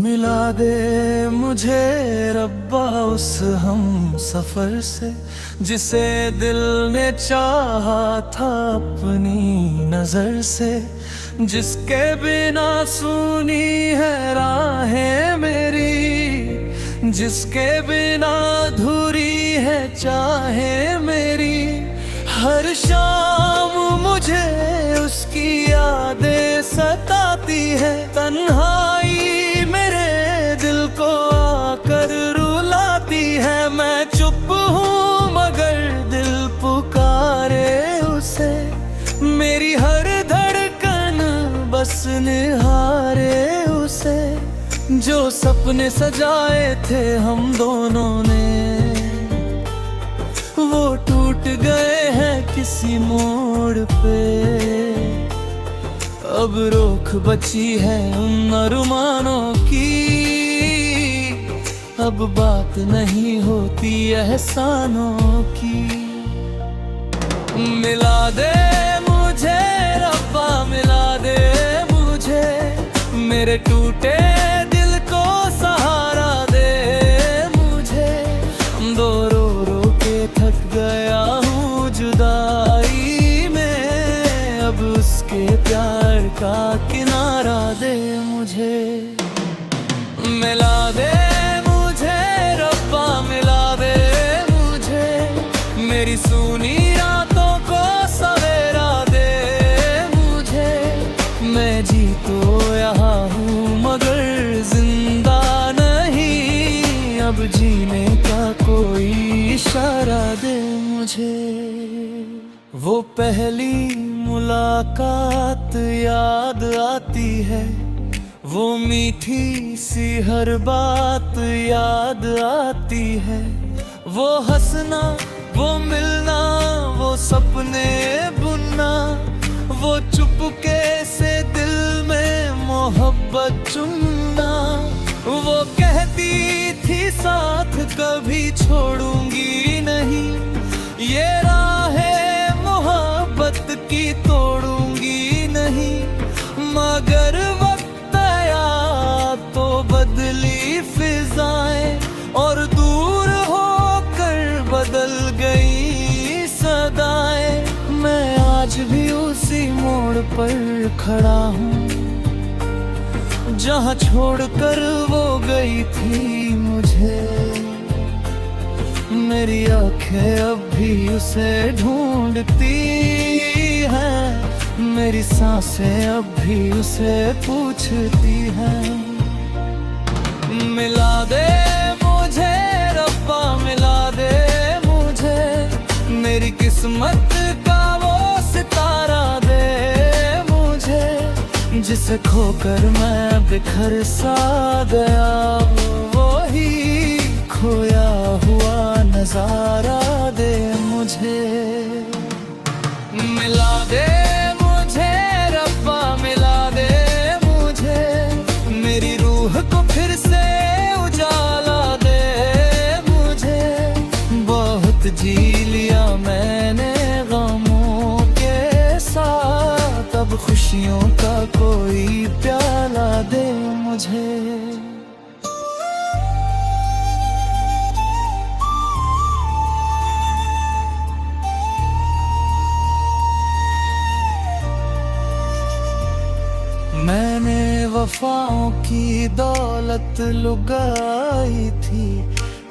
मिला दे मुझे रब्बा उस हम सफर से, जिसे दिल ने चाहा था अपनी नजर से, जिसके बिना सुनी है राहें मेरी, जिसके बिना अधूरी है चाहे मेरी। हर शाम मुझे उसकी यादें सताती है, तन्हाई मेरे दिल को आकर रुलाती है। मैं चुप हूँ मगर दिल पुकारे उसे, मेरी हर धड़कन बस निहारे उसे। जो सपने सजाए थे हम दोनों ने, वो टूट गए हैं किसी मोड़ पे। अब रोक बची है उन अरमानों की, अब बात नहीं होती एहसानों की। मिला दे मुझे रब्बा, मिला दे मुझे मेरे टूटे दिल को सहारा दे मुझे। दो रो रो के थक गया हूँ जुदाई में, अब उसके प्यार का किनारा दे मुझे। मिला दे मुझे रब्बा, मिला दे मुझे मेरी सूनी रातों को सवेरा दे मुझे। मैं जी तो यहाँ हूँ मगर जिंदा नहीं, अब जीने का कोई इशारा दे मुझे। वो पहली मुलाकात याद आती है, वो मीठी सी हर बात याद आती है। वो हंसना, वो मिलना, वो सपने बुनना, वो चुपके से दिल में मोहब्बत चुनना। वो कहती थी साथ कभी छोड़ूंगी नहीं, ये राहें मोहब्बत की तोड़ूंगी नहीं। मगर वक्त आया तो बदली फिजाएं, और दूर होकर बदल गई सदाएं। मैं आज भी उसी मोड़ पर खड़ा हूँ जहाँ छोड़कर वो गई थी मुझे। मेरी आंखें अब भी उसे ढूंढती हैं, मेरी सांसें अब भी उसे पूछती हैं। मिला दे मुझे रब्बा, मिला दे मुझे मेरी किस्मत का वो सितारा दे मुझे, जिसे खोकर मैं बिखर सा गया। वो ही खोया हुआ नजारा दे मुझे। मिला दे मुझे रब्बा, मिला दे मुझे मेरी रूह को फिर से उजाला दे मुझे। बहुत जी लिया मैंने गमों के साथ, अब खुशियों का कोई प्याला दे मुझे। मैंने वफाओं की दौलत लुगाई थी,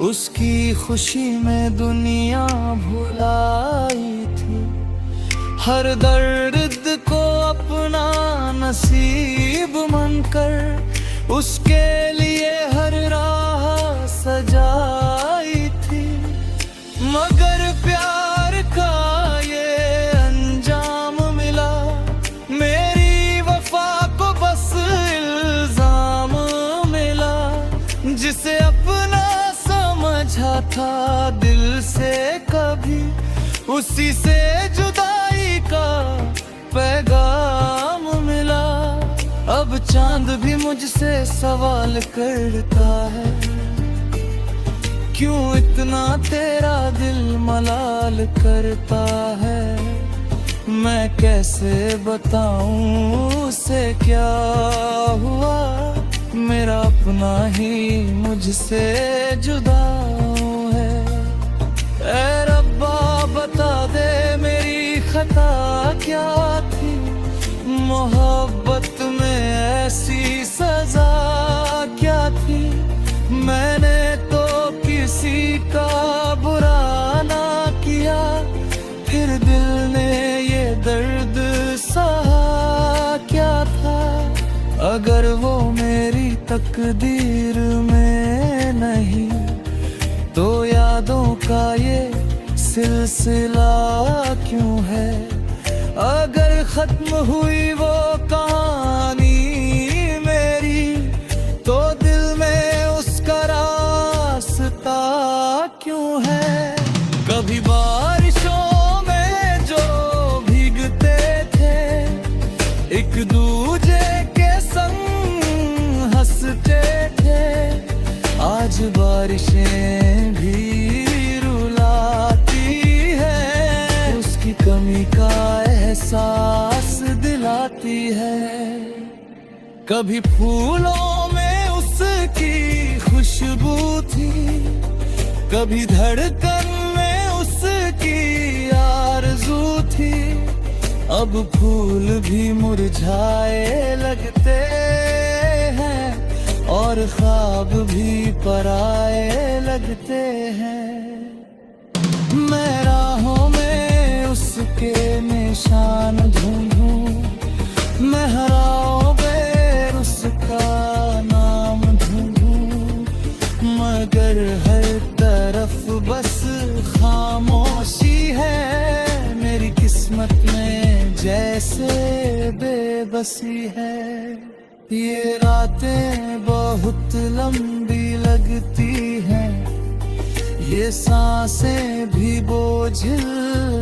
उसकी खुशी में दुनिया भुलाई थी। हर दर्द को अपना नसीब मानकर उसके लिए हर राह सजाई थी। मगर प्यार का ये अंजाम मिला, मेरी वफा को बस इल्जाम मिला। जिसे अपना समझा था दिल से कभी, उसी से जुदाई का पैगाम मिला। अब चांद भी मुझसे सवाल करता है, क्यों इतना तेरा दिल मलाल करता है। मैं कैसे बताऊं उसे क्या हुआ, मेरा अपना ही मुझसे जुदा है। ऐ रब्बा बता दे मेरी खता क्या थी, मोहब्बत में ऐसी सजा क्या थी। मैंने तो किसी का बुरा ना किया, फिर दिल ने ये दर्द सहा क्या था। अगर वो मेरी तकदीर में नहीं, तो यादों का ये सिलसिला क्यों है। अगर खत्म हुई वो कहानी मेरी, तो दिल में उसका रास्ता क्यों है। कभी बारिशों में जो भीगते थे, एक दूजे के संग हंसते थे, आज बारिशें भी रुलाती है, उसकी कमी का एहसास दिलाती है। कभी फूलों में उसकी खुशबू थी, कभी धड़कन में उसकी आरज़ू थी। अब फूल भी मुरझाए लगते हैं, और ख्वाब भी पराए लगते हैं। मैं राहों में उसके निशान ढूंढूं, मैं हराओं पे उसका नाम ढूंढूं, मगर हर तरफ बस खामोशी है। मेरी किस्मत में जैसे बेबसी है। ये रातें बहुत लंबी लगती हैं, ये सांसें भी बोझिल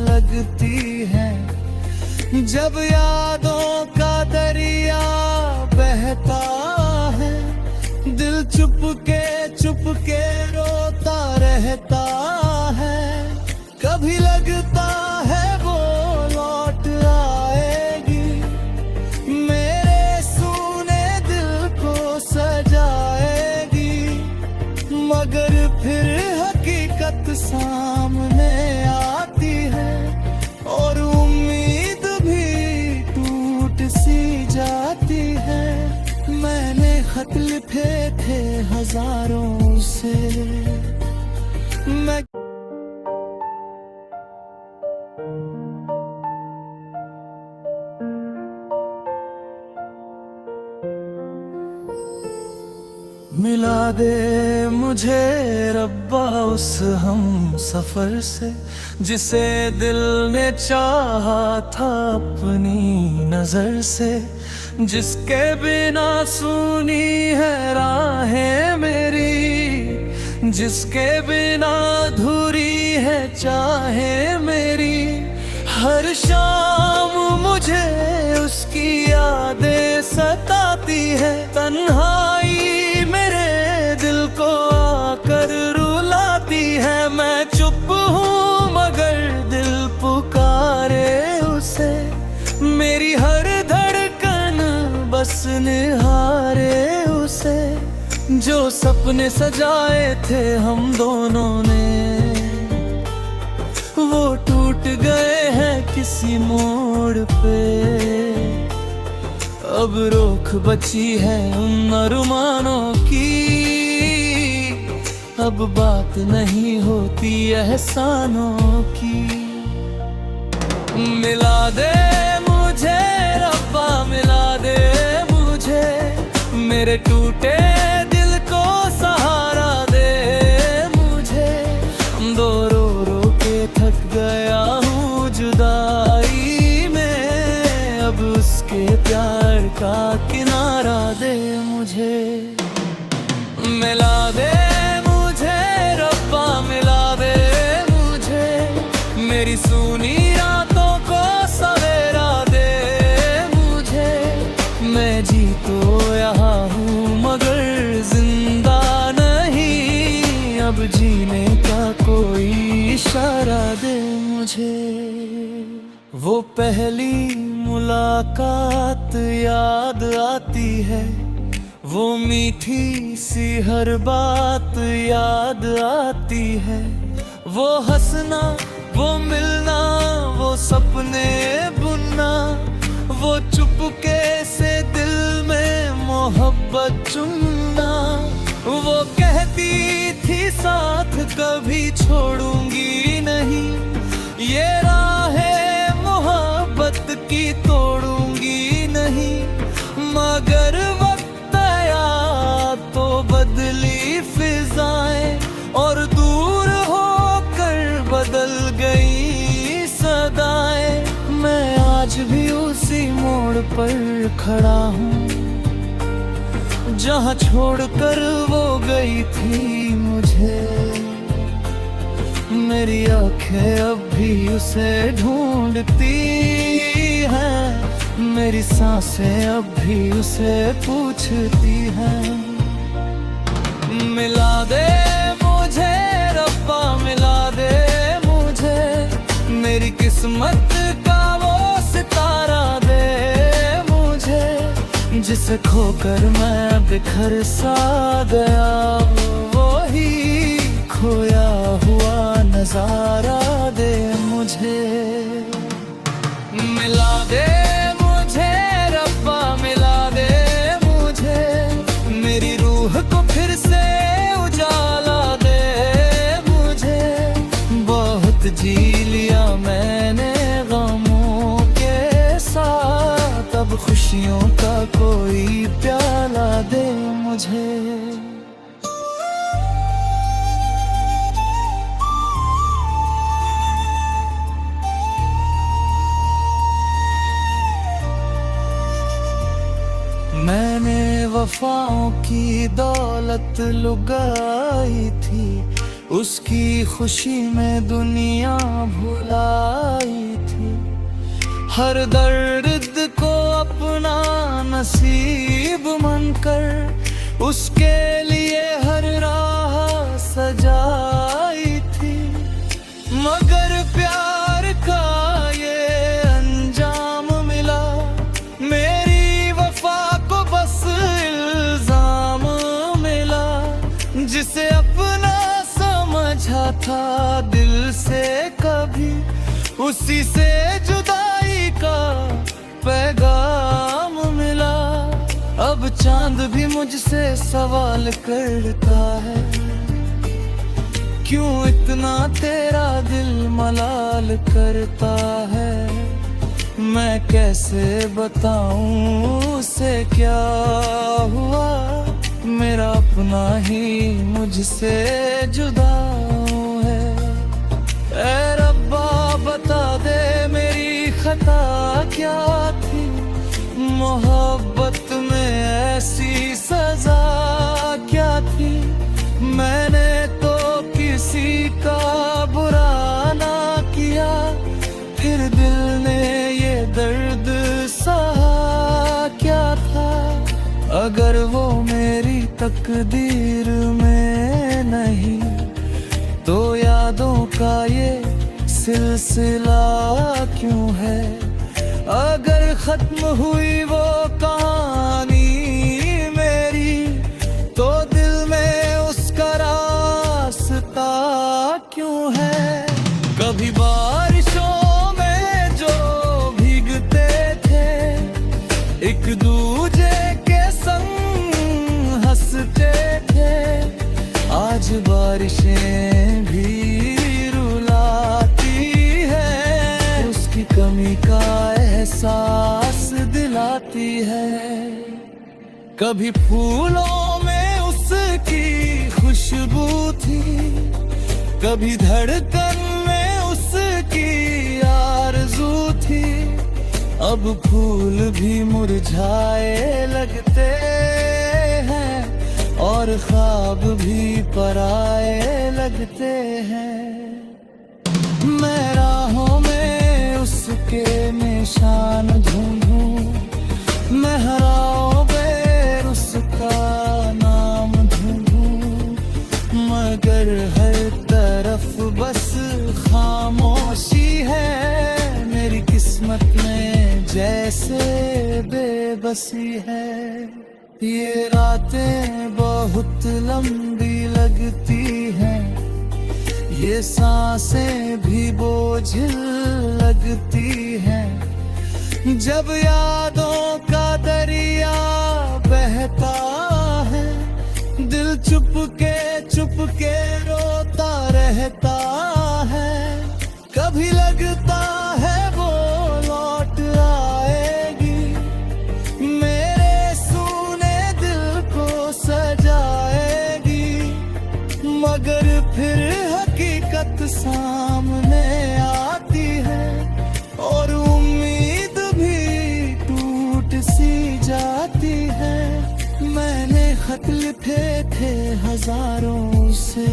लगती हैं। जब यादों का दरिया बहता है, दिल चुपके चुपके रोता रहता है। कभी लगता है वो लौट आएगी, मेरे सूने दिल को सजाएगी, मगर फिर हकीकत सामने आती है, और उम्मीद भी टूट सी जाती है। मैंने खत लिखे थे हजारों से, मैं मिला दे मुझे रब्बा उस हम सफर से, जिसे दिल ने चाहा था अपनी नजर से, जिसके बिना सुनी है राहें मेरी, जिसके बिना अधूरी है चाहे मेरी। हर शाम मुझे उसकी यादें सताती है, तन्हाई मेरे दिल को आकर रुलाती है। मैं चुप हूँ मगर दिल पुकारे उसे, मेरी हर धड़कन बस निहारे उसे। जो सपने सजाए थे हम दोनों ने, वो टूट गए हैं किसी मोड़ पे। अब रोक बची है उन अरमानों की, अब बात नहीं होती एहसानों की। मिला दे मुझे रब्बा, मिला दे मुझे, मेरे टूटे दिल को सहारा दे मुझे। दो रो रो के थक गया हूँ जुदाई में, अब उसके प्यार का किनारा दे मुझे। मिला दे मुझे रब्बा, मिला दे मुझे, मेरी सुनी रातों को सवेरा दे मुझे। मैं जी तो यहाँ हूँ मगर जिंदा नहीं, अब जीने का कोई इशारा दे मुझे। वो पहली मुलाकात याद आती है, वो मीठी सी हर बात याद आती है, वो हंसना, वो मिलना, वो सपने बुनना, वो चुपके से दिल में मोहब्बत चुनना। वो कहती थी साथ कभी छोड़ूंगी नहीं, ये राहें मोहब्बत की तोड़ूंगी नहीं। मगर वक्त आया तो बदली फिजाएं, और दूर होकर बदल गई सदाएं। मैं आज भी उसी मोड़ पर खड़ा हूँ जहाँ छोड़कर वो गई थी मुझे। मेरी आंखें अब भी उसे ढूंढती हैं, मेरी सांसें अब भी उसे पूछती हैं। मिला दे मुझे रब्बा, मिला दे मुझे, मेरी किस्मत का वो सितारा दे मुझे, जिसे खोकर मैं बिखर सा गया। वो ही खोया हुआ नजारा दे मुझे। मिला दे मुझे रब्बा, मिला दे मुझे, मेरी रूह को फिर से उजाला दे मुझे। बहुत जी लिया मैंने गमों के साथ, अब खुशियों का कोई प्याला दे मुझे। मैंने वफाओं की दौलत लुगाई थी, उसकी खुशी में दुनिया भुलाई थी। हर दर्द को अपना नसीब मानकर उसके लिए हर राह सजाई थी। मगर प्यार का ये अंजाम मिला, मेरी वफा को बस इल्जाम मिला। जिसे अपना समझा था दिल से कभी, उसी से जुदाई का पैगाम मिला। अब चांद भी मुझसे सवाल करता है, क्यों इतना तेरा दिल मलाल करता है। मैं कैसे बताऊं उसे क्या हुआ, मेरा अपना ही मुझसे जुदा है। ऐ रब्बा बता दे मेरी खता क्या थी, मोहब्बत में ऐसी सजा क्या थी। मैंने तो किसी का बुरा ना किया, फिर दिल ने ये दर्द सहा क्या था। अगर वो मेरी तकदीर में नहीं, तो यादों का ये सिलसिला क्यों है। अगर खत्म हुई वो कहानी मेरी, तो दिल में उसका रास्ता क्यों है। कभी बारिशों में जो भीगते थे, एक दूजे के संग हंसते थे, आज बारिशें भी रुलाती है, उसकी कमी का एहसास दिलाती है। कभी फूलों में उसकी खुशबू थी, कभी धड़कन में उसकी आरज़ू थी। अब फूल भी मुरझाए लगते हैं, और ख्वाब भी पराए लगते हैं। मैं राहों में उसके निशान ढूंढूं, मैं हराओं बेर उसका नाम ढूंढूं, मगर हर तरफ बस खामोशी है। मेरी किस्मत में जैसे बेबसी है। ये रातें बहुत लंबी लगती हैं, ये सांसें भी बोझिल लगती हैं। जब यादों का दरिया बहता है, दिल चुपके रोता रहता है। कभी लगता है वो लौट आएगी, मेरे सूने दिल को सजाएगी, मगर फिर हकीकत सामने आती है और उम्मीद भी टूट सी जाती है। मैंने खत लिखे थे हजारों से,